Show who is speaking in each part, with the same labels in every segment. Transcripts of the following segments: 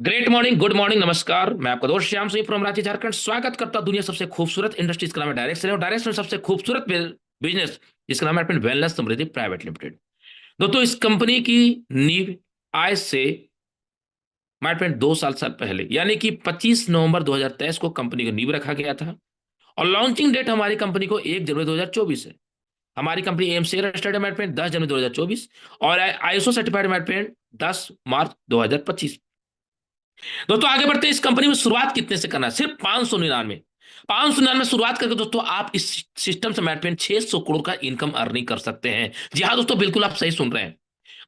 Speaker 1: Great morning, good morning, नमस्कार। मैं आपका दोस्त श्याम सिंह फ्रॉम रांची, झारखंड स्वागत करता हूं दुनिया सबसे खूबसूरत इंडस्ट्रीज का नाम है डायरेक्ट सेल, और डायरेक्ट सेल सबसे खूबसूरत बिजनेस जिसका नाम है अपने वेलनेस समृद्धि प्राइवेट लिमिटेड। दोस्तों, इस कंपनी की नींव आज से हमारे फ्रेंड 2 साल पहले यानी कि 25 नवंबर 2023 को कंपनी को नींव रखा गया था। और लॉन्चिंग डेट हमारी कंपनी को 1 जनवरी 2024 है। हमारी कंपनी एमसीए रजिस्टर्ड है हमारे फ्रेंड 10 जनवरी 2024, और आईएसओ सर्टिफाइड हमारे फ्रेंड 10 मार्च 2025। दोस्तों, आगे बढ़ते हैं। इस कंपनी में शुरुआत कितने से करना है? सिर्फ 599 शुरुआत करके दोस्तों आप इस सिस्टम से मैटमेंट 600 करोड़ का इनकम अर्निंग कर सकते हैं। जी हाँ दोस्तों, बिल्कुल आप सही सुन रहे हैं।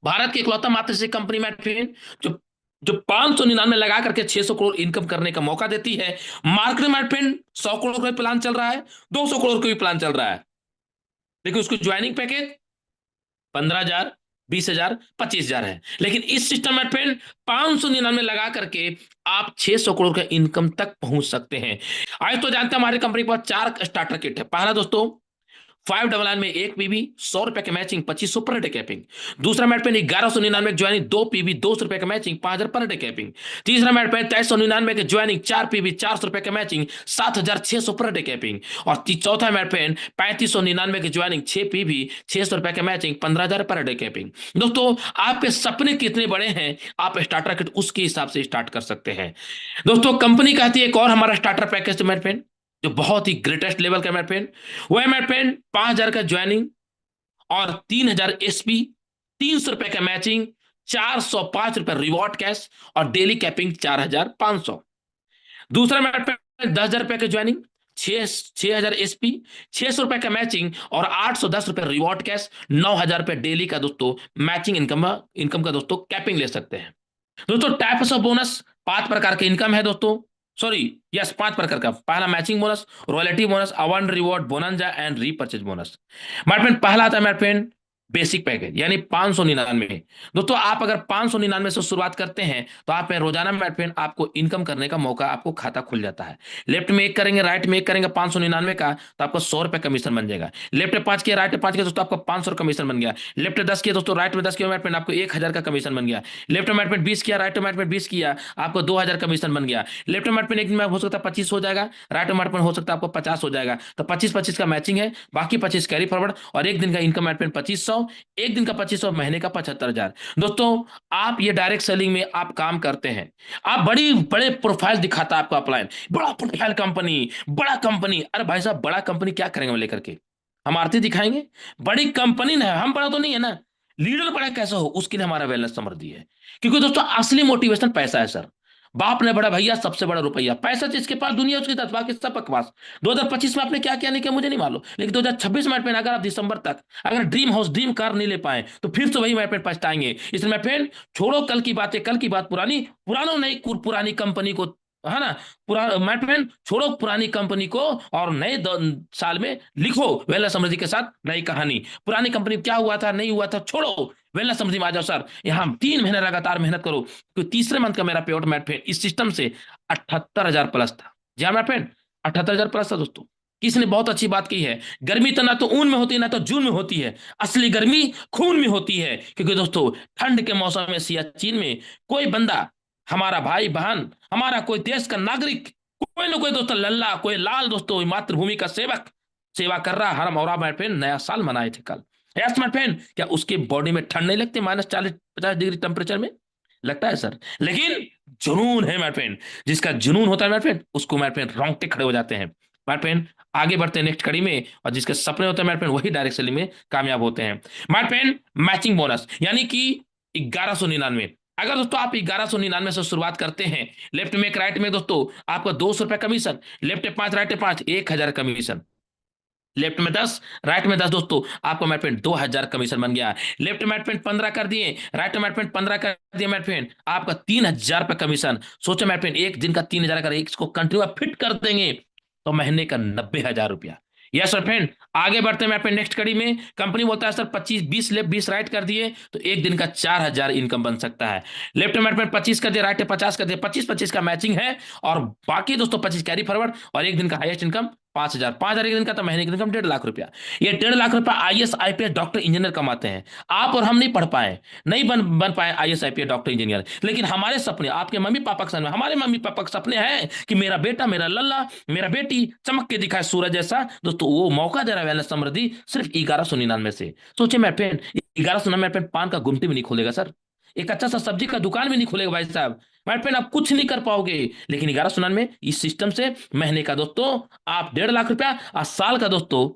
Speaker 1: भारत की इकलौता मात्र से कंपनी मैटमेंट जो जो 599 लगा करके 600 करोड़ इनकम करने का मौका देती है। मार्केट में मैटमेंट 100 करोड़ का भी प्लान चल रहा है, 200 करोड़ का भी प्लान चल रहा है। देखिए, उसको ज्वाइनिंग पैकेज 15,000, 20,000, 25,000 है। लेकिन इस सिस्टम में फिर 599 लगा करके आप 600 करोड़ का इनकम तक पहुंच सकते हैं। आज तो जानते हैं हमारी कंपनी के पास 4 स्टार्टर किट है। पहला दोस्तों, 599 में 1 पीबी, 100 रुपए के मैचिंग, 2500 पर डे कैपिंग। दूसरा मैट पेन 1199 की ज्वाइनिंग, 2 पीबी, 200 रुपए का मैचिंग, 5,000 पर डे कैपिंग। तीसरा मैट पेन 2399 की ज्वाइनिंग, 4 पीबी, 400 रुपए का मैचिंग, 7,600 पर डे कैपिंग। और चौथा मैट पेन 3599 की ज्वाइनिंग, 6 पीबी, 600 रुपए का मैचिंग, 15,000 पर डे कैपिंग। दोस्तों, आपके सपने कितने बड़े हैं, आप स्टार्टर किट उसके हिसाब से स्टार्ट कर सकते हैं। दोस्तों, कंपनी कहती है एक और हमारा स्टार्टर पैकेज मैट पेन जो बहुत ही ग्रेटेस्ट लेवल का मैट पेन, वो है मैट पेन 5,000 का ज्वाइनिंग और 3,000 एसपी, 300 रुपए का मैचिंग, 405 रुपए रिवॉर्ड कैश, और डेली कैपिंग 4,500। दूसरा मैट पेन 10,000 रुपए का ज्वाइनिंग, 6,000 एसपी, 600 रुपए का मैचिंग, और 810 रुपए रिवॉर्ड कैश, 9,000 रुपए डेली का दोस्तों मैचिंग इनकम इनकम का दोस्तों कैपिंग ले सकते हैं। दोस्तों, टाइप्स ऑफ बोनस 5 प्रकार के इनकम है दोस्तों। सॉरी, यस, 5 प्रकार का। पहला मैचिंग बोनस, रॉयल्टी बोनस, अवन reward, bonanza and repurchase bonus. My friend, पहला आता है माय फ्रेंड बेसिक पैकेज यानी 599। दोस्तों, आप अगर 599 से शुरुआत करते हैं तो आप में रोजाना माय फ्रेंड आपको इनकम करने का मौका, आपको खाता खुल जाता है। लेफ्ट में एक करेंगे, राइट में एक करेंगे 599 का, तो आपको 100 रुपए कमीशन बन जाएगा। लेफ्ट में 5 किया, राइट में 5 किया दोस्तों, आपको 500 कमीशन बन गया। लेफ्ट में 10 किया दोस्तों, राइट में 10 किया, माय फ्रेंड आपको 1,000 का कमीशन बन गया। लेफ्ट मैट में 20 किया, राइट मैट में 20 किया, आपको 2,000 कमीशन बन गया। लेफ्ट मैट में एक दिन में हो सकता है 25 हो जाएगा, राइट मैट में हो सकता है आपको 50 हो जाएगा। तो 25-25 का मैचिंग है, बाकी 25 कैरी फॉरवर्ड, और एक दिन का इनकम मैट में 2500, एक दिन का 2500, महीने का 75,000। दोस्तों, आप ये डायरेक्ट सेलिंग में आप काम करते हैं, आप बड़ी बड़े प्रोफाइल दिखाता है आपका अपलाइन, बड़ा प्रोफाइल कंपनी, बड़ा कंपनी। अरे भाई साहब, बड़ा कंपनी क्या करेंगे हम लेकर के? हम आरती दिखाएंगे? बड़ी कंपनी ना, हम बड़ा तो नहीं है ना। लीडर बड़ा कैसा हो उसके लिए हमारा वेलनेस समृद्धि है। क्योंकि दोस्तों, असली मोटिवेशन पैसा है सर। बाप ने बड़ा भैया, सबसे बड़ा रुपया, पैसा जिसके पास दुनिया उसके पास, बाकी सब बकवास। 2025 में आपने क्या किया नहीं किया मुझे नहीं मालूम, लेकिन 2026 में अगर आप दिसंबर तक अगर ड्रीम हाउस, ड्रीम कार नहीं ले पाए तो फिर से वही मैं पछताएंगे। इसलिए मैं फ्रेंड, छोड़ो कल की बातें, कल की बात पुरानी, पुरानो नहीं, पुरानी कंपनी को, है ना, माय फ्रेंड, छोड़ो पुरानी कंपनी को, और नए साल में लिखो वेलनेस समृद्धि के साथ नई कहानी। पुरानी कंपनी क्या हुआ था, नहीं हुआ था, छोड़ो, वेलनेस समृद्धि में आ जाओ सर। यहाँ 3 महीने लगातार मेहनत करो, क्योंकि तीसरे मंथ का मेरा पे आउट मैट फ्रेंड इस सिस्टम से 78,000 प्लस था। जी हाँ मैट फ्रेंड, 78,000 प्लस था दोस्तों। किसने बहुत अच्छी बात की है, गर्मी तो ना तो ऊन में होती है ना तो जून में होती है, असली गर्मी खून में होती है। क्योंकि दोस्तों, ठंड के मौसम में सियाचिन में कोई बंदा, हमारा भाई बहन, हमारा कोई देश का नागरिक, कोई ना कोई दोस्तों लल्ला, कोई लाल दोस्तों, मातृभूमि का सेवक सेवा कर रहा। हरम और माय फ्रेंड नया साल मनाए थे कल। यस माय फ्रेंड, क्या उसके बॉडी में ठंड नहीं लगती? -40-50 डिग्री टेम्परेचर में लगता है सर, लेकिन जुनून है माय फ्रेंड। जिसका जुनून होता है माय फ्रेंड, उसको माय फ्रेंड रोंगटे खड़े हो जाते हैं। माय फ्रेंड, आगे बढ़ते हैं नेक्स्ट कड़ी में, और जिसके सपने होते हैं माय फ्रेंड वही डायरेक्ट सेलिंग में कामयाब होते हैं। माय फ्रेंड, मैचिंग बोनस यानी कि 1199। अगर दोस्तों आप 1199 से शुरुआत करते हैं, लेफ्ट में एक, राइट में दोस्तों आपको 200 रुपए कमीशन, लेफ्ट में 5, राइट में 5, 1,000 कमीशन। लेफ्ट में 10, राइट में 10 दोस्तों, आपको मैट पेंट 2,000 कमीशन बन गया। लेफ्ट मैट पेंट 15 कर दिए, राइट मैट पेंट 15 कर दिए, मैट पेंट आपका 3,000 रुपए कमीशन। सोचो मैट पेंट, एक दिन का 3,000, अगर एक इसको कंटिन्यू फिट कर देंगे तो महीने का 90,000 रुपया। यस सर फ्रेंड, आगे बढ़ते हैं मैट पेंट नेक्स्ट कड़ी में। कंपनी बोलता है सर 25, 20 लेफ्ट 20 राइट कर दिए तो एक दिन का 4,000 इनकम बन सकता है। लेफ्ट मैट पेंट 25 कर दिया, राइट 50 कर दिया, 25-25 का मैचिंग है, और बाकी दोस्तों 25 कैरी फॉरवर्ड, और एक दिन का हाईएस्ट इनकम 5,000, 5,000 एक दिन का, तो महीने की इनकम 1.5 लाख रुपया। ये 1.5 लाख रुपया आईएएस आईपीएस डॉक्टर इंजीनियर कमाते हैं। आप और हम नहीं पढ़ पाए, नहीं बन पाए आईएएस आईपीएस डॉक्टर इंजीनियर, लेकिन हमारे सपने, आपके मम्मी पापा के सपने, हमारे मम्मी पापा के सपने हैं कि मेरा बेटा, मेरा लल्ला, मेरा बेटी चमक के दिखाए सूरज जैसा। दोस्तों वो मौका दे रहा है वेलनेस समृद्धि सिर्फ 1199 से। सोचिए मेरे फ्रेंड, 1199 मेरे फ्रेंड पान का गुमटी भी नहीं खोलेगा सर, एक अच्छा सा सब्जी का दुकान भी नहीं खोलेगा भाई साहब। माय फ्रेंड आप कुछ नहीं कर पाओगे। लेकिन 1199 में इस सिस्टम से महीने का दोस्तों आप 1.5 लाख रुपया, और साल का दोस्तों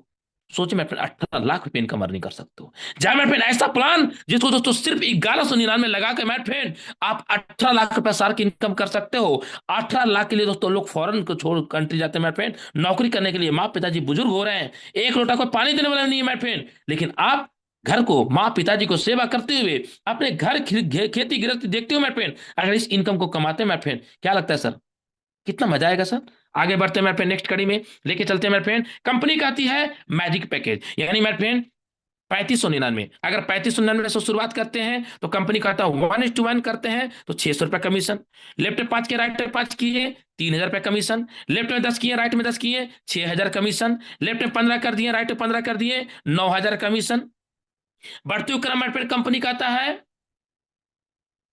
Speaker 1: सोचिए मेरे फ्रेंड 18 लाख रुपए इनकम अर्निंग कर सकते हो। जाए मेरे फ्रेंड ऐसा प्लान जिसको दोस्तों सिर्फ 1199 लगा के मेरे फ्रेंड आप 18 लाख रुपया साल की इनकम कर सकते हो। 18 लाख के लिए दोस्तों लोग फॉरेन को छोड़ कंट्री जाते हैं मेरे फ्रेंड नौकरी करने के लिए। माँ पिताजी बुजुर्ग हो रहे हैं, एक लोटा कोई पानी देने वाला नहीं है मेरे फ्रेंड, लेकिन आप घर को, माँ पिताजी को सेवा करते हुए अपने घर खेती गृहस्थी देखते हो मेरे फ्रेंड, अगर इस इनकम को कमाते हैं मेरे फ्रेंड, क्या लगता है सर कितना मजा आएगा सर। आगे बढ़ते हैं मेरे फ्रेंड, नेक्स्ट कड़ी में लेके चलते हैं मेरे फ्रेंड। कंपनी का आती है मैजिक पैकेज, यानी मेरे फ्रेंड 3599। अगर 3599 से शुरुआत करते हैं तो कंपनी कहता है 1:1 करते हैं तो 600 रुपया कमीशन। लेफ्ट में 5 किए, राइट में 5 किए, 3,000 रुपया कमीशन। लेफ्ट में 10 किए, राइट में 10 किए, 6,000 कमीशन। लेफ्ट में 15 कर दिए, राइट में 15 कर दिए, 9,000 कमीशन। बढ़ते हुए क्रम में फिर कंपनी कहता है,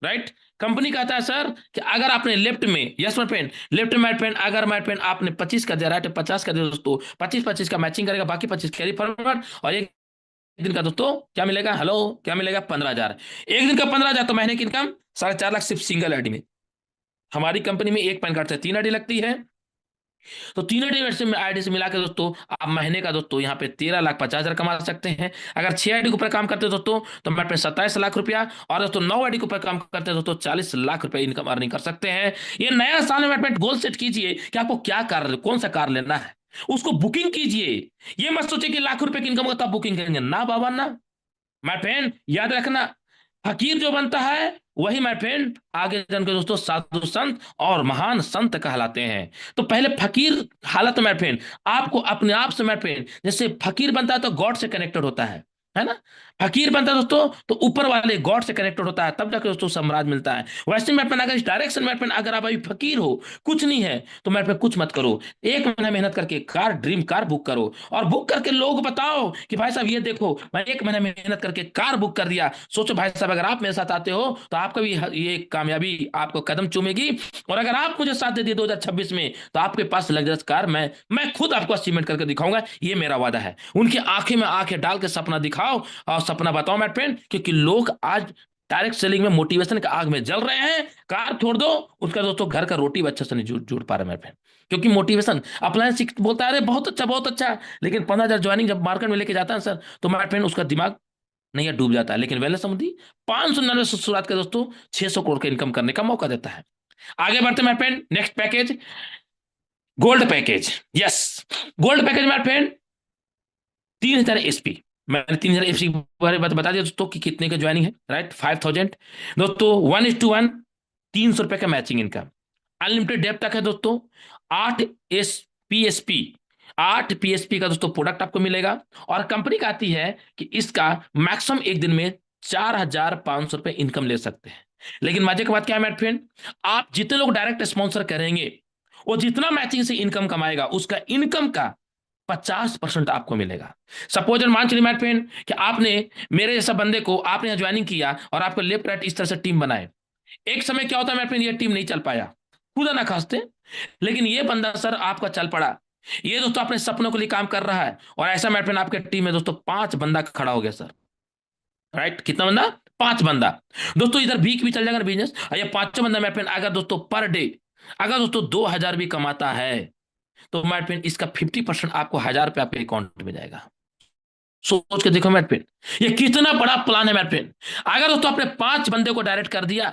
Speaker 1: राइट, कंपनी कहता है सर कि अगर आपने लेफ्ट में, यस माय फ्रेंड, लेफ्ट में माय फ्रेंड, अगर माय फ्रेंड आपने 25 कर दिया, राइट में 50 कर दिया दोस्तों, 25-25 का मैचिंग करेगा, बाकी 25 कैरी फॉरवर्ड, और एक दिन का दोस्तों क्या मिलेगा, हेलो क्या मिलेगा, 15,000। एक दिन का 15,000 तो महीने की इनकम 4.5 लाख सिर्फ सिंगल आईडी में। हमारी कंपनी में एक पैन कार्ड से 3 आईडी लगती है, तो तीनों आईडी से मिला के दोस्तों आप महीने का दोस्तों यहाँ पे 13,50,000 कमा सकते हैं। अगर 6 आईडी के ऊपर काम करते हो दोस्तों तो मैं पे 27 लाख रुपया, और दोस्तों 9 आईडी के ऊपर काम करते हैं दोस्तों 40 लाख रुपया इनकम अर्निंग कर सकते हैं। ये नया साल में गोल सेट कीजिए कि आपको क्या कार, कौन सा कार लेना है, उसको बुकिंग कीजिए। ये मत सोचिए कि लाख रुपए की इनकम होगा तब बुकिंग करेंगे, ना बाबा ना। माय फ्रेंड याद रखना, फकीर जो बनता है वही माय फ्रेंड आगे जन के दोस्तों साधु संत और महान संत कहलाते हैं। तो पहले फकीर हालत माय फ्रेंड आपको अपने आप से माय फ्रेंड, जैसे फकीर बनता है तो गॉड से कनेक्टेड होता है ना। फकीर बनता है दोस्तों तो ऊपर वाले गॉड से कनेक्टेड होता है, तब जाकर दोस्तों साम्राज्य मिलता है। वैसे में अगर इस डायरेक्शन में अगर आप अभी फकीर हो, कुछ नहीं है, तो मैं कुछ मत करो, 1 महीना मेहनत करके कार, ड्रीम कार बुक करो, और बुक करके लोग बताओ कि भाई साहब ये देखो मैं 1 महीना मेहनत करके कार बुक कर दिया। सोचो भाई साहब अगर आप मेरे साथ आते हो तो आपका भी ये कामयाबी आपको कदम चूमेगी, और अगर आप मुझे साथ दे दिए 2026 में तो आपके पास लग्जरियस कार मैं खुद आपको अचीवमेंट करके दिखाऊंगा, ये मेरा वादा है। उनकी आंखें में आंखें डाल के सपना दिखाओ और सपना बताओ मेरे फ्रेंड, क्योंकि लोग आज डायरेक्ट सेलिंग में मोटिवेशन के आग में जल रहे हैं। कार छोड़ दो, उसका दोस्तों घर का रोटी भी अच्छे से नहीं जुड़ पा रहे मेरे फ्रेंड, क्योंकि मोटिवेशन अप्लायंस बोलता है अरे बहुत अच्छा बहुत अच्छा, लेकिन 15,000 ज्वाइनिंग जब मार्केट में लेके जाता है सर तो मेरे फ्रेंड उसका दिमाग नहीं है, डूब जाता है। लेकिन वेलनेस समृद्धि 599 से शुरुआत के दोस्तों 600 करोड़ का इनकम करने का मौका देता है। आगे बढ़ते हैं मेरे friend, next package gold package. Yes, gold package मेरे फ्रेंड 3,000 एसपी। मैंने 3,000 एसपी के बारे में बता दिया दोस्तों कि कितने का ज्वाइनिंग है, राइट, 5,000 दोस्तों, 1:1, 300 रुपए का मैचिंग इनकम, अनलिमिटेड डेप तक है दोस्तों। 8 पीएसपी, 8 पीएसपी का दोस्तों प्रोडक्ट आपको मिलेगा, और कंपनी का आती है कि इसका मैक्सिमम एक दिन में 4,500 रुपए इनकम ले सकते हैं। लेकिन मजे की बात क्या है मेरे फ्रेंड, आप जितने लोग डायरेक्ट स्पॉन्सर करेंगे वो जितना मैचिंग से इनकम कमाएगा उसका इनकम का 50% आपको मिलेगा। सपोज मान चलिए मेरे फ्रेंड कि आपने मेरे जैसा बंदे को आपने यहाँ ज्वाइनिंग किया और आपको लेफ्ट राइट इस तरह से टीम बनाए। एक समय क्या होता है मेरे फ्रेंड, ये टीम नहीं चल पाया, खुदा ना खास्ते, लेकिन ये बंदा सर आपका चल पड़ा, ये दोस्तों अपने सपनों के लिए काम कर रहा है, और ऐसा मेरे फ्रेंड आपके टीम में दोस्तों 5 बंदा खड़ा हो गया सर, राइट, कितना बंदा, 5 बंदा। दोस्तों इधर वीक भी चल जाएगा बिजनेस, और ये 5 बंदा मेरे फ्रेंड अगर दोस्तों पर डे अगर दोस्तों 2,000 भी कमाता है तो माय फ्रेंड इसका 50% आपको 1,000 रुपये आपके अकाउंट में जाएगा। सोच के देखो माय फ्रेंड ये कितना बड़ा प्लान है माय फ्रेंड। अगर दोस्तों आपने 5 बंदे को डायरेक्ट कर दिया,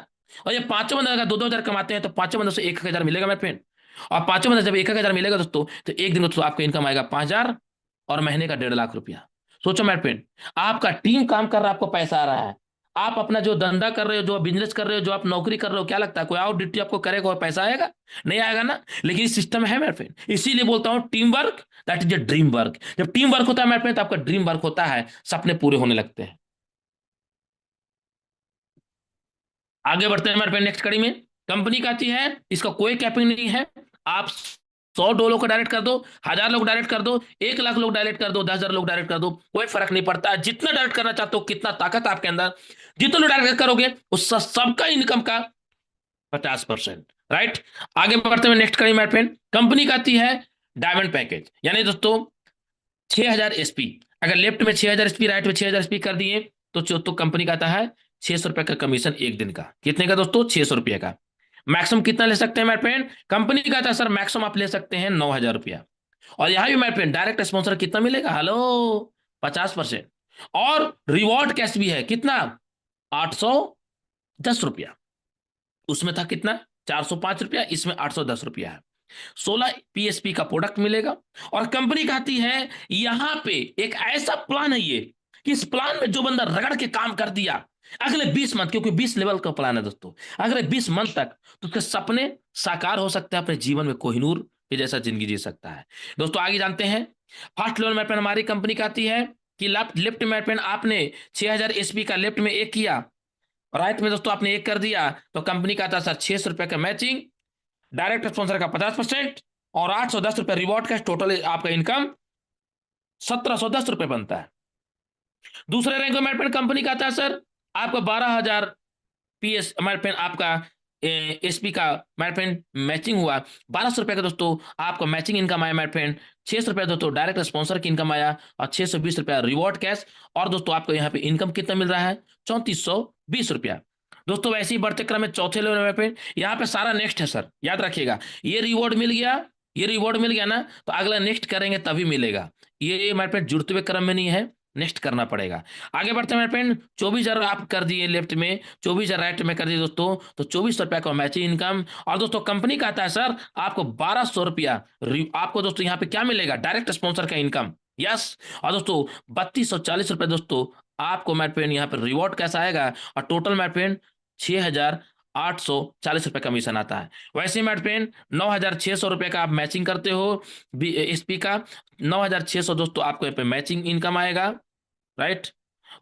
Speaker 1: और ये 5 बंदे अगर 2-2 हजार कमाते हैं तो 5 बंदों से 1,000 मिलेगा माय फ्रेंड, और 5 बंदे जब 1,000 मिलेगा दोस्तों तो एक दिन दोस्तों आपका इनकम आएगा 5,000, और महीने का 1.5 लाख रुपया। सोचो माय फ्रेंड, आपका टीम काम कर रहा है, आपको पैसा आ रहा है, आप अपना जो धंधा कर रहे हो, जो बिजनेस कर रहे हो, जो आप नौकरी कर रहे हो, क्या लगता है कोई और ड्यूटी आपको करेगा और पैसा आएगा? नहीं आएगा ना। लेकिन सिस्टम है मेरे फ्रेंड, इसीलिए बोलता हूं team work that is a dream work. जब टीम वर्क होता है मेरे फ्रेंड तो आपका ड्रीम वर्क होता है, सपने पूरे होने लगते हैं। आगे बढ़ते हैं मेरे फ्रेंड नेक्स्ट कड़ी में, कंपनी कहती है इसका कोई कैपिंग नहीं है, आप 100 लोग को डायरेक्ट कर दो, 1000 लोग डायरेक्ट कर दो, 1 लाख लोग डायरेक्ट कर दो, 10,000 लोग डायरेक्ट कर दो, कोई फर्क नहीं पड़ता। जितना डायरेक्ट करना चाहते हो, कितना ताकत आपके अंदर, जितना लोग डायरेक्ट करोगे उस सबका इनकम का 50%। राइट। आगे बढ़ते हुए नेक्स्ट करें मेरे फ्रेंड, कंपनी का आती है डायमंड पैकेज, यानी दोस्तों 6000 एसपी। अगर लेफ्ट में 6000 एसपी, राइट में 6000 एसपी कर दिए तो कंपनी का आता है 600 रुपए का कमीशन एक दिन का। कितने का दोस्तों? 600 रुपये का। मैक्सिमम कितना ले सकते हैं मेरे फ्रेंड? कंपनी का आता है सर मैक्सिमम आप ले सकते हैं 9000 रुपया। और यहां भी मेरे फ्रेंड डायरेक्ट स्पॉन्सर कितना मिलेगा? हेलो, 50%। और रिवॉर्ड कैश भी है, कितना? 810 रुपया। उसमें था कितना? 405 रुपया, इसमें 810 रुपया है। 16 पीएसपी का प्रोडक्ट मिलेगा। और कंपनी कहती है यहां पे एक ऐसा प्लान है ये, कि इस प्लान में जो बंदा रगड़ के काम कर दिया अगले 20 मंथ, क्योंकि 20 लेवल का प्लान है दोस्तों, अगले 20 मंथ तक तो उसके सपने साकार हो सकते हैं, अपने जीवन में कोहिनूर के जैसा जिंदगी जी सकता है। दोस्तों आगे जानते हैं, फर्स्ट लेवल में हमारी कंपनी कहती है कि लेफ्ट में आपने 6000 एसपी का लेफ्ट में एक किया, राइट में दोस्तों आपने एक कर दिया, तो कंपनी का था सर 600 रुपए का मैचिंग, डायरेक्ट स्पॉन्सर का 50% और 810 रुपए रिवॉर्ड का। टोटल आपका इनकम 1710 रुपए बनता है। दूसरे रैंक में कंपनी का आता है सर आपका 12,000 पीएस आपका एसपी का मैचिंग हुआ, 1200 रुपए का दोस्तों आपका मैचिंग इनकम आया मेरे फ्रेंड। 600 रुपए दोस्तों डायरेक्ट स्पॉन्सर की इनकम आया, और 620 रुपया रिवॉर्ड कैश। और दोस्तों आपको यहाँ पे इनकम कितना मिल रहा है? 3420 रुपया। दोस्तों वैसे ही बढ़ते क्रम में चौथे लेवल पे यहाँ पे सारा नेक्स्ट है सर, याद रखिएगा। ये रिवॉर्ड मिल गया, ये रिवॉर्ड मिल गया ना, तो अगला नेक्स्ट करेंगे तभी मिलेगा। ये मेरे फ्रेंड जुड़ते हुए क्रम में नहीं है, नेक्स्ट करना पड़ेगा। आगे बढ़ते हैं मेरे फ्रेंड, 24,000 आप कर दिए लेफ्ट में, 24,000 राइट में कर दिए दोस्तों, तो 2400 रुपया का मैचिंग इनकम। और दोस्तों कंपनी का आता है सर आपको 1200 रुपया। आपको दोस्तों यहाँ पे क्या मिलेगा? डायरेक्ट स्पॉन्सर का इनकम। यस। और दोस्तों 3240 रुपये दोस्तों आपको मेरे फ्रेंड यहाँ पे रिवॉर्ड कैसा आएगा, और टोटल मेरे फ्रेंड 6,840 रुपये कमीशन आता है। वैसे ही मेरे फ्रेंड 9,600 रुपये का आप मैचिंग करते हो एसपी का, 9,600 दोस्तों आपको यहाँ पे मैचिंग इनकम आएगा। राइट।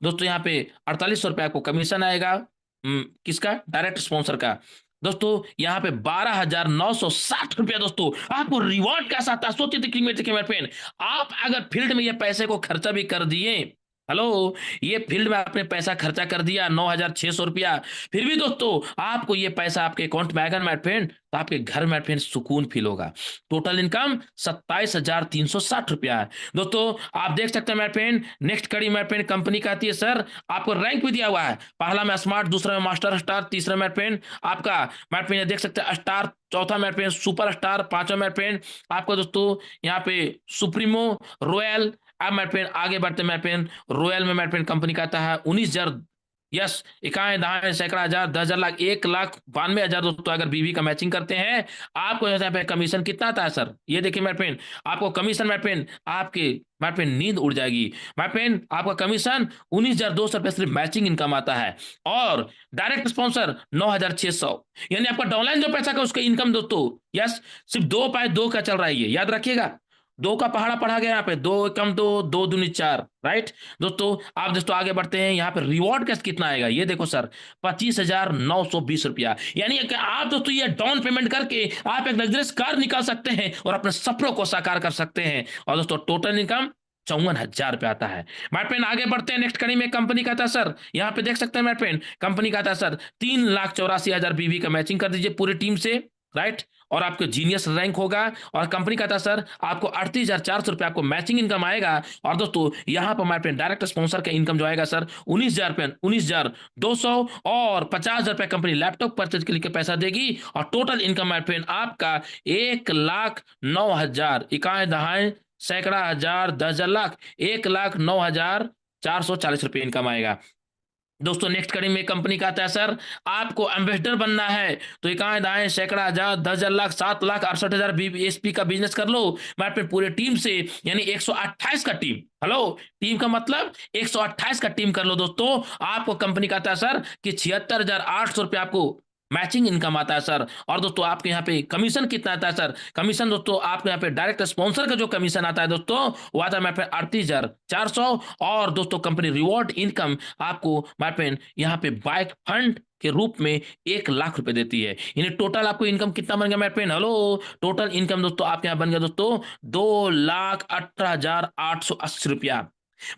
Speaker 1: दोस्तों यहाँ पे 4800 रुपये आपको कमीशन आएगा, किसका? डायरेक्ट स्पॉन्सर का। दोस्तों यहाँ पे 12,960 रुपया दोस्तों आपको रिवॉर्ड कैसा आता है? सोचिए, देखिए मेरे फ्रेंड, आप अगर फील्ड में ये पैसे को खर्चा भी कर दिए, हेलो, ये फील्ड में आपने पैसा खर्चा कर दिया 9,600 रुपया, फिर भी दोस्तों आपको ये पैसा आपके अकाउंट में आएगा मेरे फ्रेंड, तो आपके घर में फ्रेंड सुकून फील होगा। टोटल इनकम 27,360 रुपया है। दोस्तों आप देख सकते हैं मेरे फ्रेंड, नेक्स्ट कड़ी मेरे फ्रेंड कंपनी का आती है सर आपको रैंक भी दिया हुआ है, पहला में स्मार्ट, दूसरा में मास्टर स्टार, तीसरा मेरे फ्रेंड आपका मेरे फ्रेंड देख सकते हैं स्टार, चौथा मेरे फ्रेंड सुपर स्टार, पांचवा मेरे फ्रेंड आपको दोस्तों यहाँ पे सुप्रीमो, रॉयल। अब मेरे फ्रेंड आगे बढ़ते मेरे फ्रेंड, रॉयल में मेरे फ्रेंड कंपनी का आता है 19,000। यस, इकाई दहाई सैकड़ा हजार 10,000 लाख 1,92,000 दोस्तों अगर बीवी का मैचिंग करते हैं, आपको यहाँ पे कमीशन कितना आता है सर? ये देखिए मेरे फ्रेंड, आपको कमीशन मेरे फ्रेंड आपके मेरे फ्रेंड नींद उड़ जाएगी। मेरे फ्रेंड आपका कमीशन 19,200 रुपये सिर्फ मैचिंग इनकम आता है, और डायरेक्ट स्पॉन्सर 9,600, यानी आपका डाउनलाइन जो पैसा का उसका इनकम दोस्तों। यस, सिर्फ 2/2 का चल रहा है, ये याद रखिएगा। 2 का पहाड़ा पढ़ा गया यहाँ पे, 2 कम 2, 2 दूनी 4। राइट। दोस्तों आप दोस्तों आगे बढ़ते हैं, यहाँ पे रिवॉर्ड कैश कितना आएगा ये देखो सर, 25,920 रुपया। यानी कि आप दोस्तों ये डाउन पेमेंट करके आप एक लग्जरियस कार निकाल सकते हैं और अपने सपनों को साकार कर सकते हैं। और दोस्तों टोटल इनकम 54,000 रुपया आता है। माय पेन आगे बढ़ते हैं, नेक्स्ट कड़ी में कंपनी का था सर, यहाँ पे देख सकते हैं माय पेन कंपनी का था सर 3,84,000 बीवी का मैचिंग कर दीजिए पूरी टीम से। राइट। और आपको जीनियस रैंक होगा, और कंपनी का था सर आपको 38,400 रुपया आपको मैचिंग इनकम आएगा। और दोस्तों यहाँ पर हमारे डायरेक्ट स्पॉन्सर का इनकम जो आएगा सर 19,200, और 50,000 रुपया कंपनी लैपटॉप परचेज के लिए पैसा देगी, और टोटल इनकम हमारे फ्रेंड आपका 1,09,000, इकाई दहाई सैकड़ा हजार 10,000 लाख 1,09,440 रुपये इनकम आएगा। दोस्तों नेक्स्ट कड़ी में कंपनी का आता है सर आपको एम्बेसडर बनना है, तो इकाई दाएं सैकड़ा हजार 10,000 लाख 7,68,000 एसपी का बिजनेस कर लो मैं पूरे टीम से, यानी 128 का टीम। हेलो, टीम का मतलब 128 का टीम कर लो दोस्तों। आपको कंपनी का आता है सर कि 76,800 रुपये आपको मैचिंग इनकम आता है सर। और दोस्तों आपके यहाँ पे कमीशन कितना आता है सर? कमीशन दोस्तों आपके यहाँ पे डायरेक्ट स्पॉन्सर का जो कमीशन आता है दोस्तों, वो आता है मेरे पे 38,400। और दोस्तों कंपनी रिवॉर्ड इनकम आपको मेरे पे यहाँ पे बाइक फंड के रूप में 1 लाख रुपए देती है। यानी टोटल आपको इनकम कितना बन गया मेरे पे? हेलो, टोटल इनकम दोस्तों आपके यहाँ बन गया दोस्तों 2,18,880 रुपया।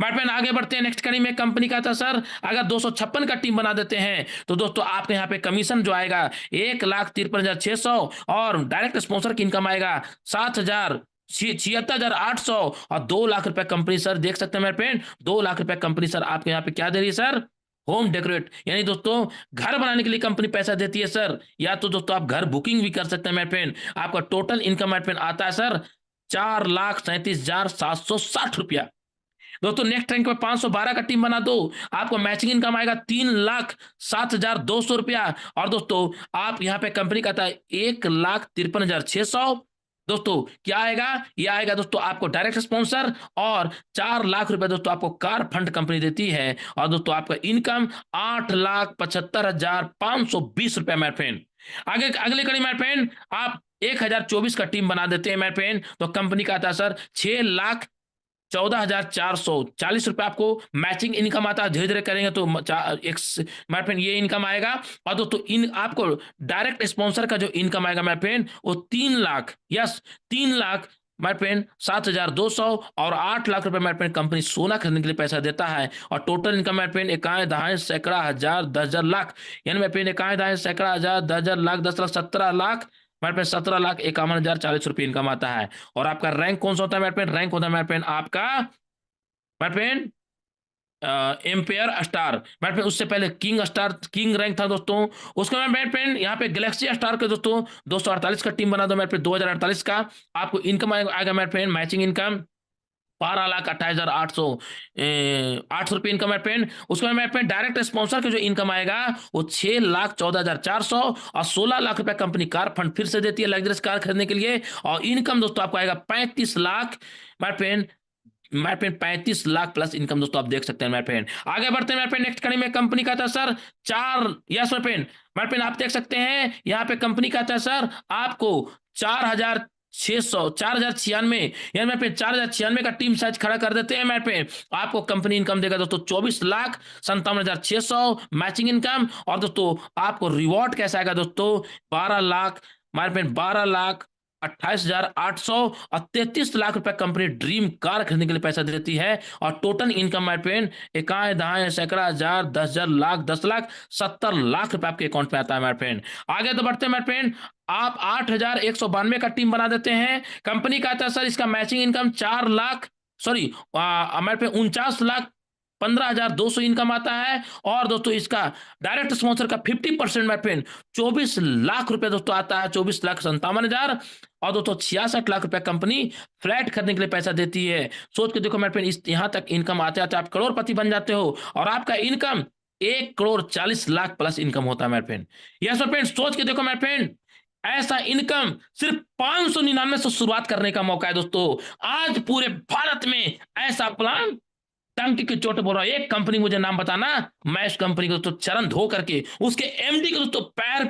Speaker 1: मेरे पे आगे बढ़ते हैं नेक्स्ट कड़ी में। कंपनी का था सर, अगर 256 का टीम बना देते हैं तो दोस्तों आपके यहाँ पे कमीशन जो आएगा 1,53,600, और डायरेक्ट स्पॉन्सर की इनकम आएगा 76,800, और 2 लाख रुपए कंपनी सर देख सकते हैं मेरे पेन, 2 लाख रुपए कंपनी सर आपके यहाँ पे क्या दे रही है सर? होम डेकोरेट, यानी दोस्तों घर बनाने के लिए कंपनी पैसा देती है सर। या तो दोस्तों आप घर बुकिंग भी कर सकते हैं मेरे पेन। आपका टोटल इनकम मेरे पेन आता है सर 4,37,760 रुपया। दोस्तों नेक्स्ट रैंक पे 512 का टीम बना दो, आपको मैचिंग इनकम आएगा 3,07,200 रुपया। और दोस्तों आप यहाँ पे कंपनी का था 1,53,600। दोस्तों क्या आएगा? ये आएगा दोस्तों आपको डायरेक्ट स्पॉन्सर, और 4 लाख रुपए दोस्तों आपको कार फंड कंपनी देती है। और दोस्तों आपका इनकम 8,75,520 रुपया मेरे फ्रेंड। आगे अगले कड़ी मेरे फ्रेंड, आप 1,024 का टीम बना देते हैं मेरे फ्रेंड, तो कंपनी का आता है सर 6,14,440 रुपए आपको मैचिंग इनकम आता है। धीरे धीरे करेंगे तो एक मेरे फ्रेंड ये इनकम आएगा। और दोस्तों इन आपको डायरेक्ट स्पॉन्सर का जो इनकम आएगा मेरे फ्रेंड, वो 3 लाख, यस 3,00,000 मेरे फ्रेंड 7,200, और 8 लाख रुपए मेरे फ्रेंड कंपनी सोना खरीदने के लिए पैसा देता है। और टोटल इनकम मेरे फ्रेंड इकाई दहाई सैकड़ा हजार 10,000 लाख, यानी मेरे फ्रेंड इकाई दहाई सैकड़ा हजार 10,000 लाख 10 लाख 17 लाख मेरे पे 17,51,040 रुपये इनकम आता है। और आपका रैंक कौन सा होता है मेरे पेन? रैंक होता है मेरे पेन आपका मेरे पेन एम्पायर स्टार मेरे पेन। उससे पहले किंग स्टार, किंग रैंक था दोस्तों। उसके बाद मेरे पेन यहाँ पे गैलेक्सी स्टार के दोस्तों 248 का टीम बना दो मेरे पे, 2,048 का आपको इनकम आएगा मेरे पेन। मैचिंग इनकम 12,28,800 800 रुपये इनकम है पेन। उसके बाद मेरे पेन डायरेक्ट स्पॉन्सर के जो इनकम आएगा वो 6,14,400, और 16 लाख रुपए कंपनी कार फंड फिर से देती है लग्जरियस कार खरीदने के लिए। और इनकम दोस्तों आपको आएगा 35 लाख मेरे पेन 35 लाख प्लस इनकम दोस्तों आप देख सकते हैं मेरे पेन। आगे बढ़ते हैं मेरे पेन नेक्स्ट कड़ी में। कंपनी का था सर चार, यस मेरे पेन आप देख सकते हैं यहाँ पे कंपनी का था सर आपको 4,600 4,096, यानी मेरे पे 4,096 का टीम साइज खड़ा कर देते हैं मेरे पे, आपको कंपनी इनकम देगा दोस्तों 24,57,600 मैचिंग इनकम। और दोस्तों आपको रिवॉर्ड कैसा आएगा दोस्तों? 12 लाख मेरे पे 12,28,800, और 33 लाख रुपए कंपनी ड्रीम कार खरीदने के लिए पैसा देती है। और टोटल इनकम मेरे पेन इकाई दहाई सैकड़ा हजार 10,000 लाख 10 लाख 70 लाख रुपए आपके अकाउंट में आता है मेरे पेन। आगे तो बढ़ते हैं मेरे पेन, आप 8,192 का टीम बना देते हैं। कंपनी का आता है सर इसका मैचिंग इनकम 4 लाख, सॉरी मेरे पे 49,15,200 इनकम आता है। और दोस्तों इसका डायरेक्ट स्पॉन्सर का 50% मेरे पेन 24 लाख रुपए दोस्तों आता है, 24,57,000। और दोस्तों 66 लाख रुपए कंपनी फ्लैट खरीदने के लिए पैसा देती है। सोच के देखो मेरे पेन, इस यहां तक इनकम आते आते आप करोड़पति बन जाते हो, और आपका इनकम 1,40,40,00,000 प्लस इनकम होता है मेरे पेन। यस मेरे पेन, सोच के देखो मेरे पेन, ऐसा इनकम सिर्फ 599 से शुरुआत करने का मौका है दोस्तों। आज पूरे भारत में ऐसा प्लान, टंकी की चोट बोल रहा हूं, एक कंपनी मुझे नाम बताना, मैं उस कंपनी को दोस्तों चरण धो करके उसके एमडी के दोस्तों पैर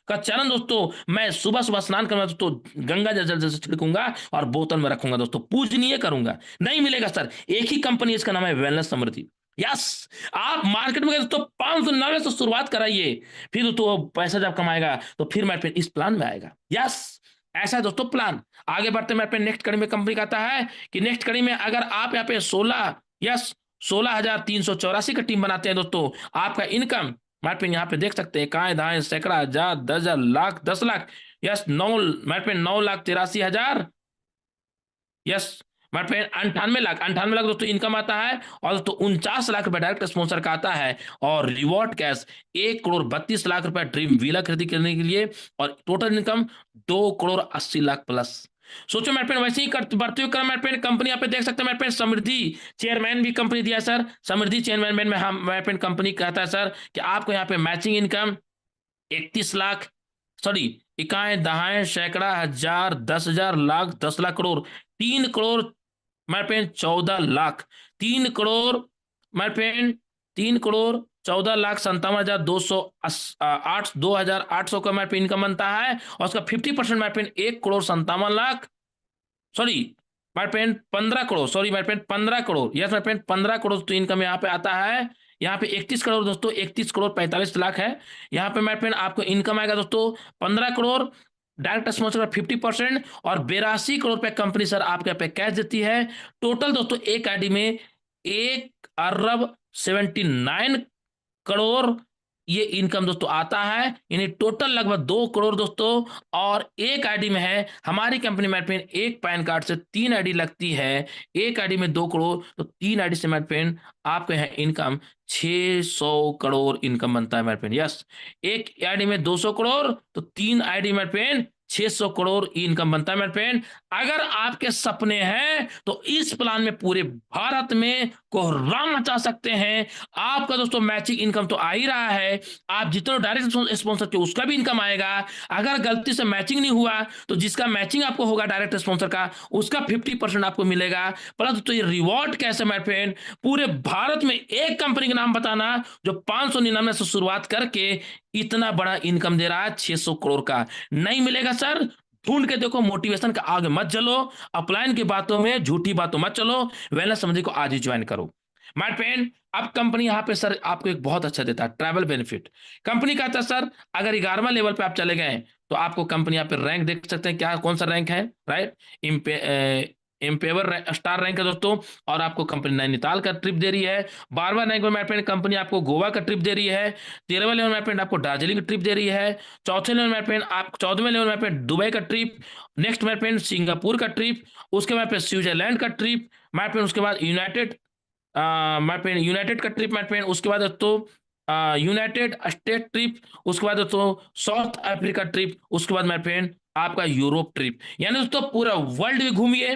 Speaker 1: का चरण दोस्तों मैं सुबह सुबह स्नान करूंगा दोस्तों, गंगा जल से छिड़कूंगा और बोतल में रखूंगा दोस्तों, पूजनीय करूंगा। नहीं मिलेगा सर, एक ही कंपनी, इसका नाम है वेलनेस समृद्धि। यस, आप मार्केट में गए दोस्तों 599 से शुरुआत कराइए, फिर दोस्तों वो पैसा जब कमाएगा तो फिर मेरे पे इस प्लान में आएगा। यस, ऐसा है दोस्तों प्लान। आगे बढ़ते मेरे पे नेक्स्ट कड़ी में कंपनी का आता है कि नेक्स्ट कड़ी में अगर आप यहाँ पे 16, यस 16,384 का टीम बनाते हैं दोस्तों, आपका इनकम मेरे पे यहाँ पे देख सकते हैं काय दाएं सैकड़ा हजार 10,000 लाख 10 लाख, यस 9 मेरे पे 9,83,000, यस मेरे पे 98 लाख दोस्तों इनकम आता है। और दोस्तों 49 लाख रुपए डायरेक्ट स्पॉन्सर का आता है। और रिवॉर्ड कैश 1,32,00,000 रुपए ड्रीम व्हीलर खरीदी करने के लिए, और टोटल इनकम 2,80,00,000 प्लस। सोचो मेरे पेन, वैसे ही बढ़ते हुए मेरे पेन कंपनी यहाँ पे देख सकते हैं मेरे पेन समृद्धि चेयरमैन भी कंपनी दिया है सर। समृद्धि चेयरमैन में हम मेरे पेन कंपनी कहता है सर कि आपको यहाँ पे मैचिंग इनकम 31 लाख, सॉरी इकाई दहाई सैकड़ा हजार 10,000 लाख 10 लाख करोड़ 3 करोड़ मेरे पेन 14 लाख 3 करोड़ मेरे पेन 3 करोड़ 14,57,208 का हमारे पे इनकम बनता है, और उसका 50% हमारे पे 1,57,00,000, sorry my friend 15 crore, sorry my friend 15 crore, yes my friend 15 crore तो इनकम यहाँ पे आता है। यहाँ पे 31 करोड़ दोस्तों, 31,45,00,000 है। यहाँ पे माय फ्रेंड आपको इनकम आएगा दोस्तों 15 करोड़, डायरेक्ट स्पॉन्सर का 50%, और 82 करोड़ रुपए कंपनी सर आपके यहाँ पे कैश देती है। टोटल दोस्तों एक आईडी में 1,79 करोड़ ये इनकम दोस्तों आता है, यानी टोटल लगभग 2 करोड़ दोस्तों। और एक आईडी में है हमारी कंपनी मेट पेन, एक पैन कार्ड से 3 आईडी लगती है, एक आईडी में 2 करोड़, तो 3 आईडी से मेट पेन आपके यहाँ इनकम 600 करोड़ इनकम बनता है मेट पेन। यस, एक आईडी में 200 करोड़, तो 3 ID Mat Pen 600 crore income बनता है मेरे फ्रेंड। अगर आपके सपने हैं तो इस प्लान में पूरे भारत में कोहराम मचा सकते हैं। आपका दोस्तों मैचिंग इनकम तो आ ही रहा है, आप जितने डायरेक्ट स्पॉन्सर के उसका भी इनकम आएगा। अगर गलती से मैचिंग नहीं हुआ तो जिसका मैचिंग आपको होगा डायरेक्ट स्पॉन्सर का, उसका 50% आपको मिलेगा। प्लस तो ये रिवॉर्ड कैसे मेरे फ्रेंड, पूरे भारत में एक कंपनी का नाम बताना जो 599 से शुरुआत करके इतना बड़ा इनकम दे रहा है 600 करोड़ का। नहीं मिलेगा सर, ढूंढ के देखो, मोटिवेशन का आगे मत चलो, अपलाइन की बातों में झूठी बातों मत चलो, वेलनेस समझी को आज ही ज्वाइन करो माय फ्रेंड। अब कंपनी यहाँ पे सर आपको एक बहुत अच्छा देता है ट्रैवल बेनिफिट। कंपनी कहता है सर अगर 11वां लेवल पे आप चले गए तो आपको कंपनी यहाँ पे रैंक देख सकते हैं, क्या कौन सा रैंक है, राइट, एम्पेवर स्टार रैंक है दोस्तों। और आपको कंपनी नैनीताल का ट्रिप दे रही है। 12वां रैंक में मैट कंपनी आपको गोवा का ट्रिप दे रही है। 13वें लेवल मैट आपको दार्जिलिंग की ट्रिप दे रही है। चौथे लेवल मैट आप 14वें लेवल मैट दुबई का ट्रिप, नेक्स्ट मैट सिंगापुर का ट्रिप, उसके बाद स्विट्जरलैंड का ट्रिप मैट, उसके बाद यूनाइटेड का ट्रिप मैट, उसके बाद दोस्तों यूनाइटेड स्टेट ट्रिप, उसके बाद दोस्तों साउथ अफ्रीका ट्रिप, उसके बाद माय फ्रेंड आपका यूरोप ट्रिप। यानी दोस्तों पूरा वर्ल्ड भी घूमिए,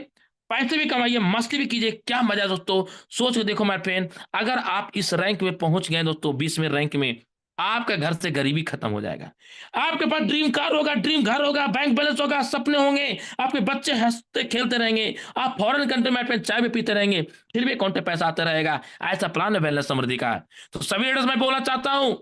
Speaker 1: पैसे भी कमाइए, मस्ती भी कीजिए, क्या मजा दोस्तों। सोच के देखो माय फ्रेंड, अगर आप इस रैंक में पहुंच गए दोस्तों 20वें रैंक में, आपका घर से गरीबी खत्म हो जाएगा। आपके पास ड्रीम कार होगा, ड्रीम घर होगा, बैंक बैलेंस होगा, सपने होंगे, आपके बच्चे हंसते खेलते रहेंगे, आप फॉरेन कंट्री में चाय भी पीते रहेंगे, फिर भी अकाउंट में पैसा आता रहेगा। ऐसा प्लान है वेलनेस समृद्धि का। तो सभी लीडर्स मैं बोलना चाहता हूं,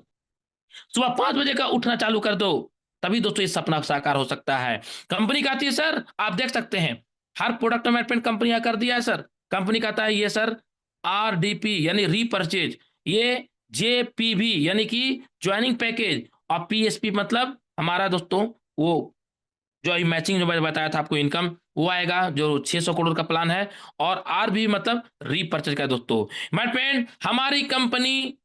Speaker 1: सुबह 5 बजे का उठना चालू कर दो, तभी दोस्तों ये सपना साकार हो सकता है। कंपनी कहती है सर आप देख सकते हैं हर प्रोडक्ट मैनेजमेंट कंपनी कर दिया है सर। कंपनी कहता है ये सर RDP यानी रीपरचेज, ये JPV यानी कि ज्वाइनिंग पैकेज, और PSP मतलब हमारा दोस्तों वो जो अभी मैचिंग जो मैंने बताया था आपको इनकम वो आएगा जो 600 करोड़ का प्लान है। और RB मतलब रीपरचेज का दोस्तों। माय फ्रेंड हमारी कंपनी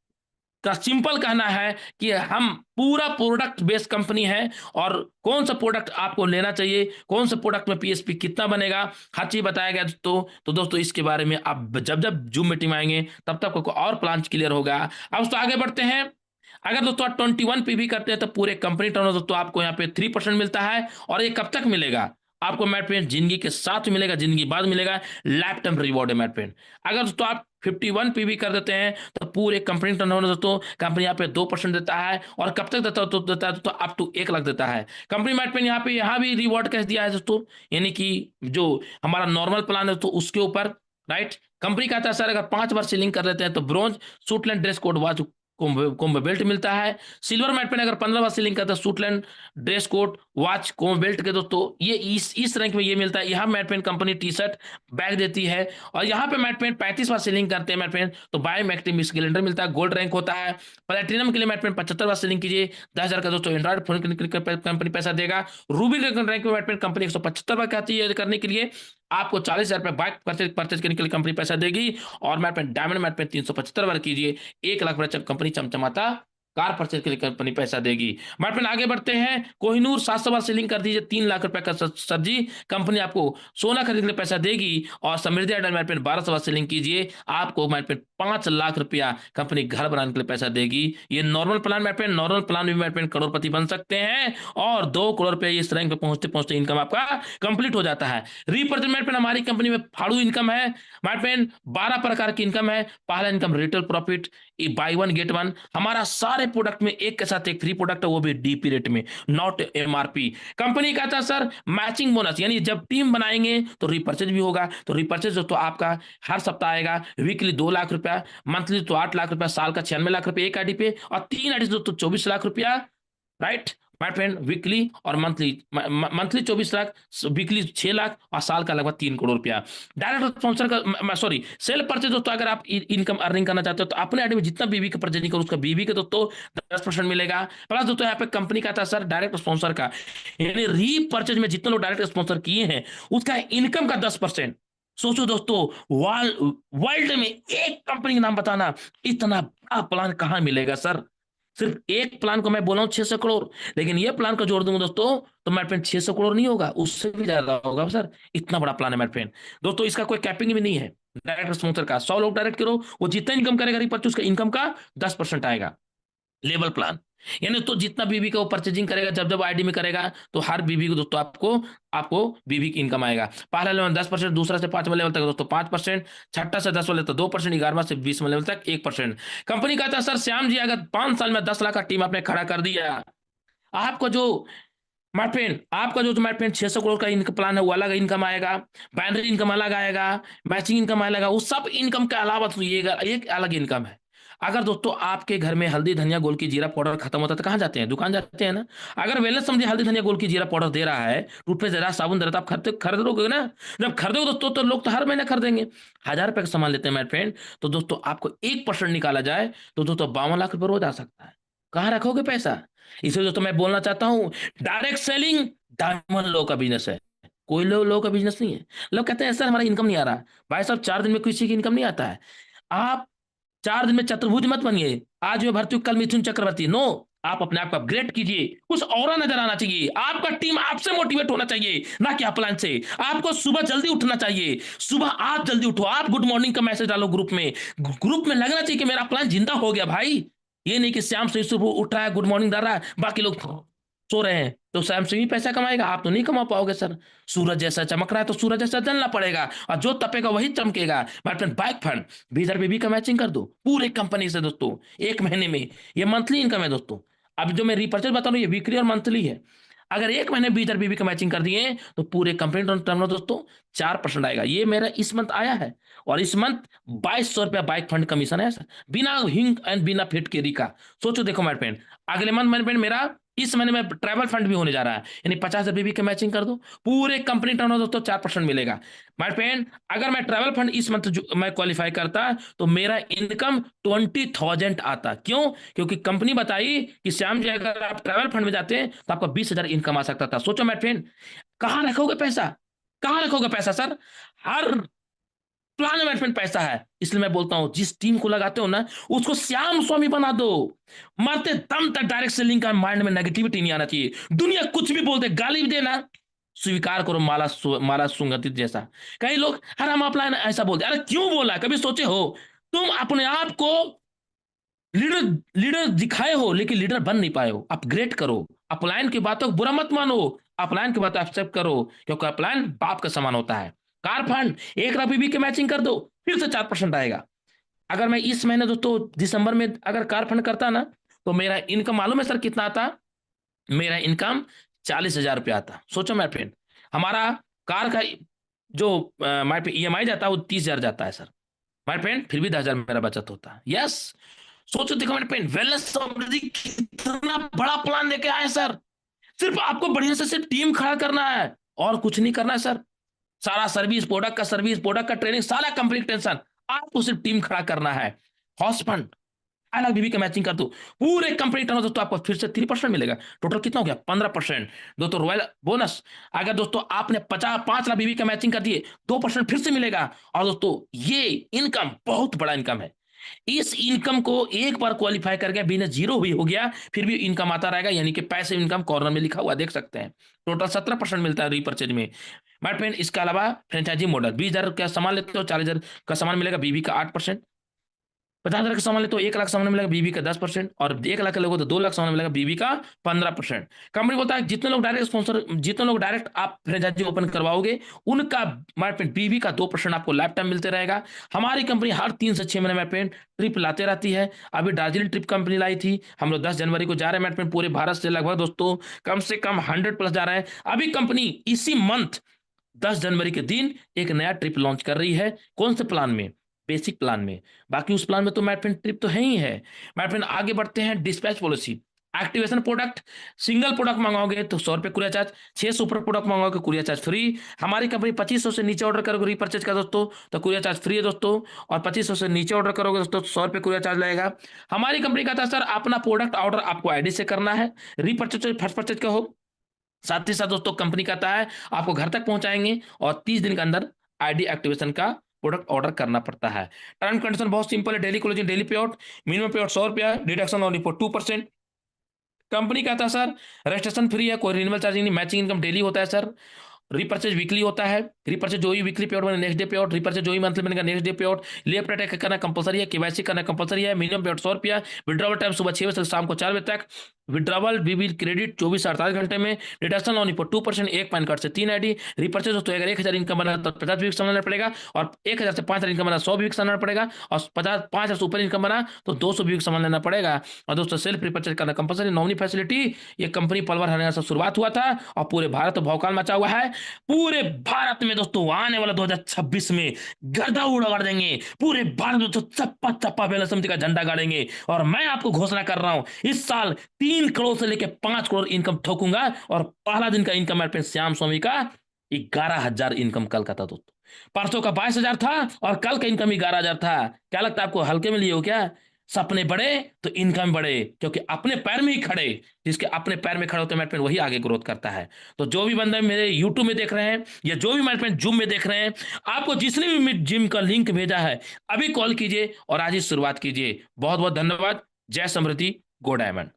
Speaker 1: का सिंपल कहना है कि हम पूरा प्रोडक्ट बेस्ड कंपनी है, और कौन सा प्रोडक्ट आपको लेना चाहिए, कौन सा प्रोडक्ट में PSP कितना बनेगा, हर चीज बताया गया दोस्तों। तो दोस्तों इसके बारे में आप जब जब जूम मीटिंग में आएंगे तब तक आपको और प्लान क्लियर होगा। अब दोस्तों आगे बढ़ते हैं। अगर दोस्तों आप 21 PV करते हैं तो पूरे कंपनी टर्नओवर दोस्तों आपको यहाँ पे 3% मिलता है। और ये कब तक मिलेगा आपको मैट पेन, जिंदगी के साथ मिलेगा, जिंदगी बाद मिलेगा, लाइफ टाइम रिवॉर्ड है मैट पेन। अगर दोस्तों आप 51 PV कर देते हैं तो पूरे कंपनी टर्नओवर दोस्तों कंपनी यहाँ पे 2% देता है। और कब तक देता है तो देता है दोस्तों अप टू 1 लाख देता है। कंपनी मैट पेन यहाँ भी रिवॉर्ड कैश दिया है दोस्तों, यानी कि जो हमारा नॉर्मल प्लान है तो उसके ऊपर, राइट। कंपनी कहता है सर अगर 5 बार सीलिंग कर लेते हैं तो bronze suit length dress code watch combo belt मिलता है। सिल्वर मैट पेन अगर 15 बार सीलिंग करता है suit length dress code watch combo belt के दोस्तों ये इस रैंक में ये मिलता है। यहाँ Mat Pen company T-shirt bag देती है। और यहाँ पे मैट पेन 35 बार सीलिंग करते हैं मैट पेन तो बाय मैक्टिम सिलेंडर मिलता है, गोल्ड रैंक होता है। प्लेटिनम के लिए मैट पेन 75 बार सीलिंग कीजिए 10,000 का दोस्तों एंड्रॉइड फोन कंपनी पैसा देगा। रूबी रैंक में मैट पेन कंपनी 175 बार कहती है करने के लिए आपको 40,000 रुपए बाइक परचेज करने के लिए कंपनी पैसा देगी। और Mat Pen diamond Mat Pen 375 बार कीजिए 1 लाख रुपए कंपनी चमचमाता कार परचेज के लिए कंपनी पैसा देगी। मैट पेन आगे बढ़ते हैं। कोहिनूर 700 बार सीलिंग कर दीजिए 3 लाख रुपए का सब्जी कंपनी आपको सोना खरीदने के लिए पैसा देगी। और समृद्धि आइडल मैट पेन 1200 बार सीलिंग कीजिए आपको मैट पेन 5 लाख रुपया कंपनी घर बनाने के लिए पैसा देगी। ये normal plan Mat Pen, normal plan भी मैट पेन करोड़पति बन सकते हैं। और 2 करोड़ रुपए इस रैंक पे पहुंचते पहुंचते इनकम आपका कंप्लीट हो जाता है। रीपर्चेज मैट पेन हमारी कंपनी में फाड़ू इनकम है। मैट पेन 12 प्रकार की इनकम है। पहला income retail profit, by one get one, हमारा सारे प्रोडक्ट में एक के साथ एक फ्री प्रोडक्ट है, वो भी डीपी रेट में, नॉट एमआरपी। कंपनी कहता है सर मैचिंग बोनस, यानी जब टीम बनाएंगे तो रिपर्चेज भी होगा, तो रिपर्चेज तो आपका हर सप्ताह आएगा, वीकली 2 लाख रुपया, मंथली तो 8 लाख रुपया, साल का 96 लाख रुपया एक आईडी पे, और 3 आईडी तो 24 लाख रुपया, राइट माय फ्रेंड, वीकली और monthly, monthly 24 lakh, weekly 6 lakh, और साल का लगभग 3 करोड़ रुपया। डायरेक्ट स्पॉन्सर का सॉरी सेल परचेज दोस्तों, अगर आप इनकम अर्निंग करना चाहते हो तो अपने आईडी में जितना बीबी का परचेजिंग करो उसका बीबी का दोस्तों 10% मिलेगा। प्लस दोस्तों यहाँ पे कंपनी का था सर डायरेक्ट स्पॉन्सर का, यानी रीपर्चेज में जितने लोग डायरेक्ट स्पॉन्सर किए हैं उसका इनकम का 10%। सोचो दोस्तों, वर्ल्ड में एक कंपनी का नाम बताना, इतना बड़ा प्लान कहां मिलेगा सर। सिर्फ एक प्लान को मैं बोला हूं 600 करोड़, लेकिन ये प्लान को जोड़ दूंगा दोस्तों तो मेरे फ्रेंड 600 करोड़ नहीं होगा, उससे भी ज्यादा होगा सर। इतना बड़ा प्लान है मेरे फ्रेंड। दोस्तों इसका कोई कैपिंग भी नहीं है, डायरेक्ट स्पॉन्सर का 100 लोग डायरेक्ट करो, वो जितना इनकम करेगा रिपर्चेज उसका इनकम का 10% आएगा। लेवल प्लान, यानी तो जितना बीबी का वो परचेजिंग करेगा, जब जब आईडी में करेगा तो हर बीबी को दोस्तों आपको आपको बीबी की इनकम आएगा। पहला लेवल 10%, दूसरा से 5वां लेवल तक दोस्तों 5%, छठा से 10वां लेवल तक 2%, 11वां से 20वां लेवल तक 1%। कंपनी कहता है सर श्याम जी अगर 5 साल में 10 लाख का टीम आपने खड़ा कर दिया, आपको जो माय फ्रेंड, आपका जो माय फ्रेंड 600 करोड़ का इनकम प्लान है वो अलग इनकम आएगा, बाइनरी इनकम अलग आएगा, मैचिंग इनकम अलग आएगा, वो सब इनकम के अलावा तो ये एक अलग इनकम है। अगर दोस्तों आपके घर में हल्दी धनिया गोलकी जीरा पाउडर खत्म होता है तो कहाँ जाते हैं? दुकान जाते हैं ना। अगर वेलनेस समझिए हल्दी धनिया गोलकी जीरा पाउडर दे रहा है, टूथपेस्ट दे रहा है, साबुन दे रहा है, तो आप खरीदोगे ना। जब खरीदोगे दोस्तों तो लोग तो हर महीने खरीदेंगे। 1000 रुपए का सामान लेते हैं माय फ्रेंड, तो दोस्तों आपको 1% निकाला जाए तो दोस्तों 52 लाख रुपए रोज आ सकता है। कहाँ रखोगे पैसा? इसलिए दोस्तों मैं बोलना चाहता हूं, डायरेक्ट सेलिंग डायमंड लो का बिजनेस है, कोई लो का बिजनेस नहीं है। लोग कहते हैं सर हमारा इनकम नहीं आ रहा। भाई साहब 4 दिन में किसी की इनकम नहीं आता है। आप 4 दिन में चतुर्भुज मत बनिए, आज मैं भर्ती हूं कल मिथुन चक्रवर्ती, नो। आप अपने आप को अपग्रेड कीजिए, कुछ और नजर आना चाहिए, आपका टीम आपसे मोटिवेट होना चाहिए, ना कि अपलाइन से। आपको सुबह जल्दी उठना चाहिए, सुबह आप जल्दी उठो, आप गुड मॉर्निंग का मैसेज डालो ग्रुप में, ग्रुप में लगना चाहिए कि मेरा प्लान जिंदा हो गया भाई। ये नहीं कि श्याम से सुबह उठ रहा है गुड मॉर्निंग डाल रहा है, बाकी लोग सो रहे हैं, तो श्याम से भी पैसा कमाएगा, आप तो नहीं कमा पाओगे सर। सूरज जैसा चमक रहा है तो सूरज जैसा जलना पड़ेगा, और जो तपेगा वही चमकेगा। माय फ्रेंड बाइक फंड 20,000 बीबी का मैचिंग कर दो पूरे कंपनी से दोस्तों, 1 महीने में। ये मंथली इनकम है दोस्तों। अब जो मैं रिपर्चेज बता रहा हूँ ये वीकली और मंथली है। अगर 1 महीने 20,000 बीबी का मैचिंग कर दिए तो पूरे कंपनी टर्म दोस्तों 4% आएगा। ये मेरा इस मंथ आया है, और इस मंथ 2200 रुपया बाइक फंड कमीशन है सर, बिना हिंग एंड बिना फिट केरी का। सोचो देखो माय फ्रेंड, अगले मंथ माय फ्रेंड मेरा इस महीने में ट्रैवल फंड भी होने जा रहा है, यानी 50,000 बीबी का मैचिंग कर दो, पूरे कंपनी टर्न दोस्तों 4% मिलेगा। माय फ्रेंड अगर मैं ट्रैवल फंड इस मंथ मैं क्वालिफाई करता तो मेरा इनकम 20,000 आता। क्यों? क्योंकि कंपनी बताई कि श्याम जी अगर आप ट्रैवल फंड में जाते हैं तो आपका 20,000 इनकम आ सकता था। सोचो माय फ्रेंड, कहाँ रखोगे पैसा? कहाँ रखोगे पैसा सर? हर प्लान मैनेजमेंट पैसा है। इसलिए मैं बोलता हूं जिस टीम को लगाते हो ना उसको श्याम स्वामी बना दो, मरते दम तक डायरेक्ट सेलिंग का माइंड में नेगेटिविटी नहीं आना चाहिए। दुनिया कुछ भी बोलते गाली भी देना स्वीकार करो, माला सुगंधित जैसा। कई लोग हर हम अपना ऐसा बोलते, अरे क्यों बोला? कभी सोचे हो तुम अपने आप को लीडर लीडर दिखाए हो लेकिन लीडर बन नहीं पाए हो? अपग्रेड करो, अपलाइन की बातों को बुरा मत मानो, अपलाइन की बात एक्सेप्ट करो, क्योंकि अपलाइन बाप का समान होता है। कार फंड 1 लाख बीबी के मैचिंग कर दो, फिर से 4% आएगा। अगर मैं इस महीने दोस्तों दिसंबर में अगर कार फंड करता ना तो मेरा इनकम मालूम है सर कितना आता? मेरा इनकम 40,000 रुपया आता। सोचो माय फ्रेंड, हमारा कार का जो माय ईएमआई जाता है वो 30,000 जाता है सर माय फ्रेंड, फिर भी 10,000 मेरा बचत होता है। यस, सोचो देखो मेरे फ्रेंड, वेलनेस समृद्धि कितना बड़ा प्लान लेके आए सर। सिर्फ आपको बढ़िया से सिर्फ टीम खड़ा करना है और कुछ नहीं करना है सर। सारा सर्विस प्रोडक्ट का ट्रेनिंग, सारा कंप्लीट टेंशन आपको सिर्फ टीम खड़ा करना है। हॉस फंड अलग बीबी का मैचिंग कर दो, पूरे कंपनी टर्न दोस्तों आपको फिर से 3% मिलेगा। टोटल कितना हो गया? 15%। दोस्तों रॉयल बोनस, अगर दोस्तों आपने 5 लाख बीबी का मैचिंग कर दिए 2% फिर से मिलेगा। और दोस्तों ये इनकम बहुत बड़ा इनकम है। इस इनकम को एक बार क्वालिफाई कर गया, बिजनेस जीरो भी हो गया फिर भी इनकम आता रहेगा, यानी कि पैसिव इनकम कॉर्नर में लिखा हुआ देख सकते हैं। टोटल 17% मिलता है रीपर्चेज में। माय फ्रेंड इसके अलावा फ्रेंचाइजी मॉडल 20,000 का सामान लेते हो 40,000 का सामान मिलेगा, बीबी का 8%। 50,000 का सामान ले तो 1 लाख सामान में मिलेगा बीबी का 10% और 1 लाख का लोगों तो 2 लाख सामान में मिलेगा बीबी का 15%। कंपनी बोलता है जितने लोग डायरेक्ट आप फ्रेंचाइजी ओपन करवाओगे उनका मार्पेंट बीबी का 2% आपको लाइफ टाइम मिलते रहेगा। हमारी कंपनी हर 3 से 6 महीने मार्पेंट ट्रिप लाते रहती है। अभी दार्जिलिंग ट्रिप कंपनी लाई थी, हम लोग 10 जनवरी को जा रहे हैं मार्पेंट पूरे भारत से लगभग दोस्तों कम से कम 100 प्लस जा रहे हैं। अभी कंपनी इसी मंथ 10 जनवरी के दिन एक नया ट्रिप लॉन्च कर रही है। कौन से प्लान में? बेसिक प्लान में। बाकी उस प्लान में तो मैट पेन ट्रिप तो है ही है। मैट पेन आगे बढ़ते हैं dispatch policy. Activation product, single product मंगाओगे तो 100 रुपये कुरियर चार्ज, 6 सुपर प्रोडक्ट मंगाओगे कुरियर चार्ज फ्री। हमारी कंपनी 2500 से नीचे ऑर्डर करोगे रीपरचेज का दोस्तों तो कुरियर चार्ज फ्री है दोस्तों। और 2500 से नीचे ऑर्डर करोगे दोस्तों 100 रुपये कुरियर चार्ज लगेगा। हमारी कंपनी का था सर अपना प्रोडक्ट ऑर्डर आपको आईडी से करना है, रीपरचेज फर्स्ट परचेज का हो। साथ ही साथ दोस्तों कंपनी कहता है आपको घर तक पहुंचाएंगे और 30 दिन के अंदर आईडी एक्टिवेशन का प्रोडक्ट ऑर्डर करना पड़ता है। टर्म कंडीशन बहुत सिंपल है, डेली क्लोजिंग डेली पे आउट, मिनिमम पे आउट 100 रुपया, डिडक्शन ओनली फॉर 2%। कंपनी कहता है सर रजिस्ट्रेशन फ्री है, कोई रिन्यूअल चार्ज नहीं, मैचिंग इनकम डेली होता है सर। रीपर्चेज वीकली होता है, रीपर्चेज जो ही वीकली पे आउट बने नेक्स्ट डे पे आउट, रीपर्चेज जो ही मंथली बनेगा नेक्स्ट डे पे आउट। लेफ्ट अटैक करना कंपलसरी है, केवाईसी करना कंपलसरी है, मिनिमम पे आउट 100 रुपया। विड्रॉवल टाइम सुबह 6 बजे से शाम को 4 बजे तक। विड्रॉवल वी विल क्रेडिट 24 से 48 घंटे में। डिडक्शन ओनली फॉर 2%, एक पैन कार्ड से 3 आईडी। रीपर्चेज दोस्तों अगर 1000 इनकम बना तो 50 वीक समझना पड़ेगा, और 1000 से 5000 इनकम बना 100 वीक समझना पड़ेगा, और 50 से ऊपर इनकम बना तो 200 वीक समझ लेना पड़ेगा। और दोस्तों सेल्फ रिपर्चेज करना कंपलसरी। नॉमिनी फैसिलिटी, ये कंपनी पलवर हरियाणा से शुरुआत हुआ था और पूरे भारत में भौकाल मचा हुआ है। पूरे भारत में दोस्तों आने वाला 2026 में गर्दा उड़ा देंगे। पूरे भारत में दोस्तों चप्पा चप्पा बेला समिति का झंडा गाड़ेंगे। और मैं आपको घोषणा कर रहा हूं इस साल 3 करोड़ से लेकर 5 करोड़ इनकम ठोकूंगा। और पहला दिन का इनकम मेरे पे श्याम स्वामी का 11,000 इनकम कल का था दोस्तों। परसों का 22,000 था और कल का इनकम 11,000 था। क्या लगता है आपको हल्के में लिए हो क्या? सपने बड़े तो इनकम बड़े, क्योंकि अपने पैर में ही खड़े, जिसके अपने पैर में खड़े होते हैं वही आगे ग्रोथ करता है। तो जो भी बंदे मेरे यूट्यूब में देख रहे हैं या जो भी मैनेजमेंट जूम में देख रहे हैं, आपको जिसने भी जिम का लिंक भेजा है अभी कॉल कीजिए और आज ही शुरुआत कीजिए। बहुत बहुत धन्यवाद। जय समृद्धि, गो डायमंड।